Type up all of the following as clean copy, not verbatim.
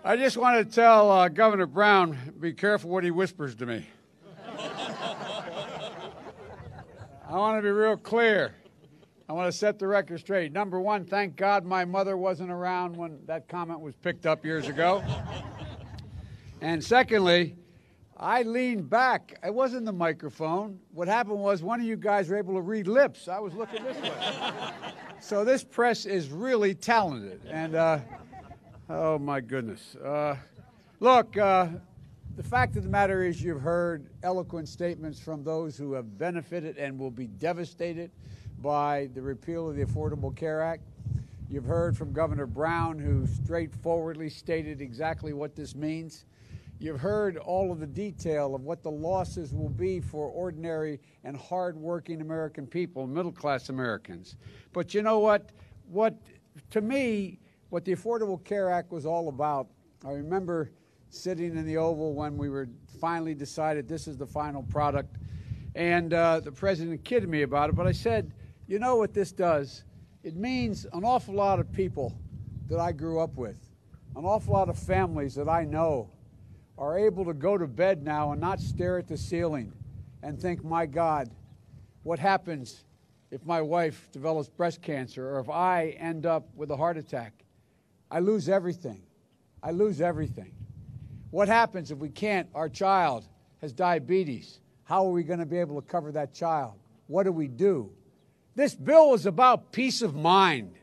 I just want to tell Governor Brown, be careful what he whispers to me. I want to be real clear. I want to set the record straight. Number one, thank God my mother wasn't around when that comment was picked up years ago. And secondly, I leaned back. It wasn't the microphone. What happened was one of you guys were able to read lips. I was looking this way. So this press is really talented. And, oh, my goodness. Look, the fact of the matter is you've heard eloquent statements from those who have benefited and will be devastated by the repeal of the Affordable Care Act. You've heard from Governor Brown, who straightforwardly stated exactly what this means. You've heard all of the detail of what the losses will be for ordinary and hardworking American people, middle-class Americans. But you know what? To me, what the Affordable Care Act was all about, I remember sitting in the Oval when we were finally decided this is the final product, and the president kidded me about it, but I said, you know what this does? It means an awful lot of people that I grew up with, an awful lot of families that I know are able to go to bed now and not stare at the ceiling and think, my God, what happens if my wife develops breast cancer or if I end up with a heart attack? I lose everything. I lose everything. What happens if our child has diabetes? How are we going to be able to cover that child? What do we do? This bill is about peace of mind.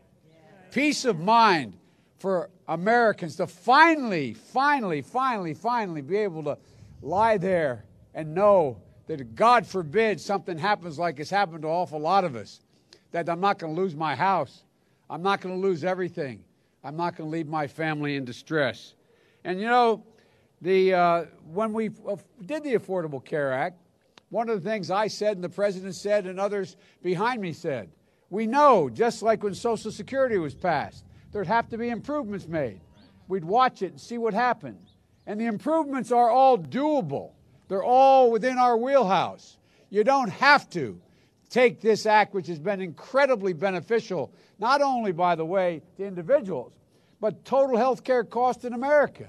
Peace of mind for Americans to finally be able to lie there and know that, God forbid, something happens like it's happened to an awful lot of us, that I'm not going to lose my house. I'm not going to lose everything. I'm not going to leave my family in distress. And, you know, when we did the Affordable Care Act, one of the things I said and the president said and others behind me said, we know, just like when Social Security was passed, there'd have to be improvements made. We'd watch it and see what happened. And the improvements are all doable. They're all within our wheelhouse. You don't have to take this act, which has been incredibly beneficial, not only, by the way, to individuals, but total health care cost in America.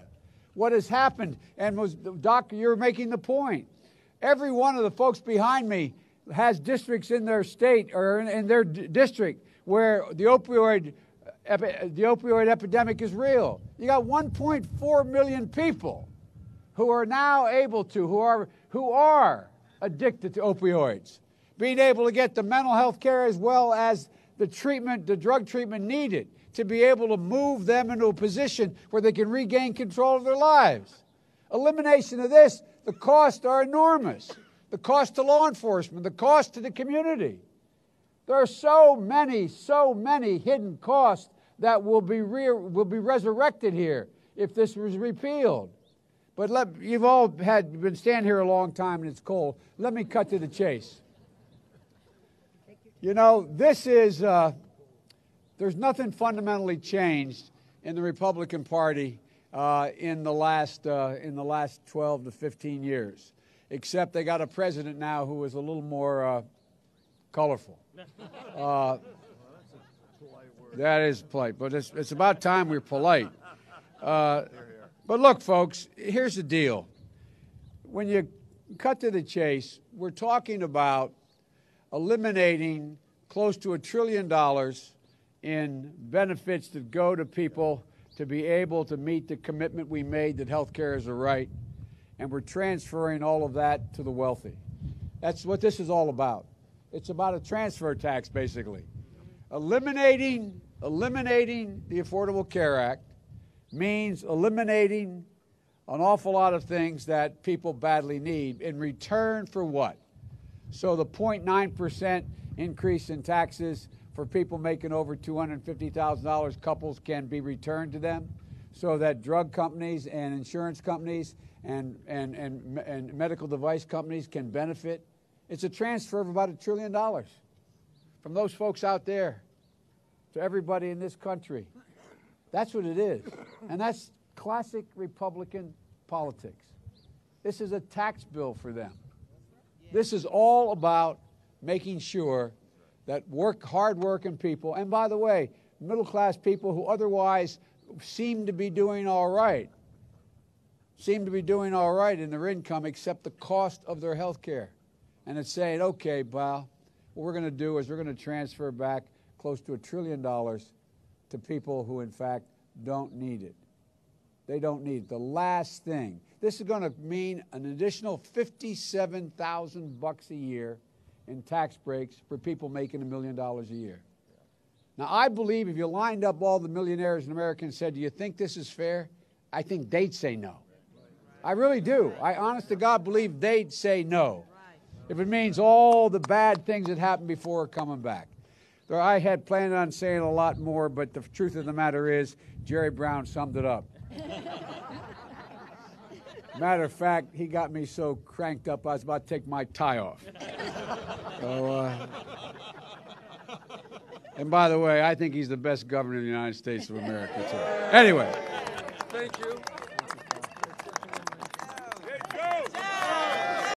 What has happened, and Doctor, you're making the point. Every one of the folks behind me has districts in their state or in their district where the opioid epidemic is real. You got 1.4 million people who are now able to, who are addicted to opioids, being able to get the mental health care as well as the treatment, the drug treatment needed to be able to move them into a position where they can regain control of their lives. Elimination of this, the costs are enormous. The cost to law enforcement, the cost to the community. There are so many hidden costs that will be resurrected here if this was repealed. But you've all been standing here a long time and it's cold. Let me cut to the chase. You know, this is, there's nothing fundamentally changed in the Republican Party in the last 12 to 15 years, except they got a president now who is a little more colorful. That is polite, but it's about time we're polite. But look, folks, here's the deal. When you cut to the chase, we're talking about eliminating close to $1 trillion in benefits that go to people to be able to meet the commitment we made that health care is a right, and we're transferring all of that to the wealthy. That's what this is all about. It's about a transfer tax, basically. Eliminating the Affordable Care Act means eliminating an awful lot of things that people badly need in return for what? So the 0.9% increase in taxes for people making over $250,000, couples, can be returned to them so that drug companies and insurance companies and medical device companies can benefit. It's a transfer of about $1 trillion from those folks out there to everybody in this country. That's what it is. And that's classic Republican politics. This is a tax bill for them. This is all about making sure that hard-working people, and by the way, middle-class people who otherwise seem to be doing all right, seem to be doing all right in their income except the cost of their health care. And it's saying, okay, pal, what we're going to do is we're going to transfer back close to $1 trillion to people who, in fact, don't need it. They don't need it. The last thing. This is going to mean an additional $57,000 a year in tax breaks for people making $1 million a year. Now, I believe if you lined up all the millionaires in America and said, do you think this is fair? I think they'd say no. I really do. I honest to God believe they'd say no. If it means all the bad things that happened before are coming back. I had planned on saying a lot more, but the truth of the matter is, Jerry Brown summed it up. Matter of fact, he got me so cranked up I was about to take my tie off. So, and by the way, I think he's the best governor in the United States of America, too. Anyway. Thank you.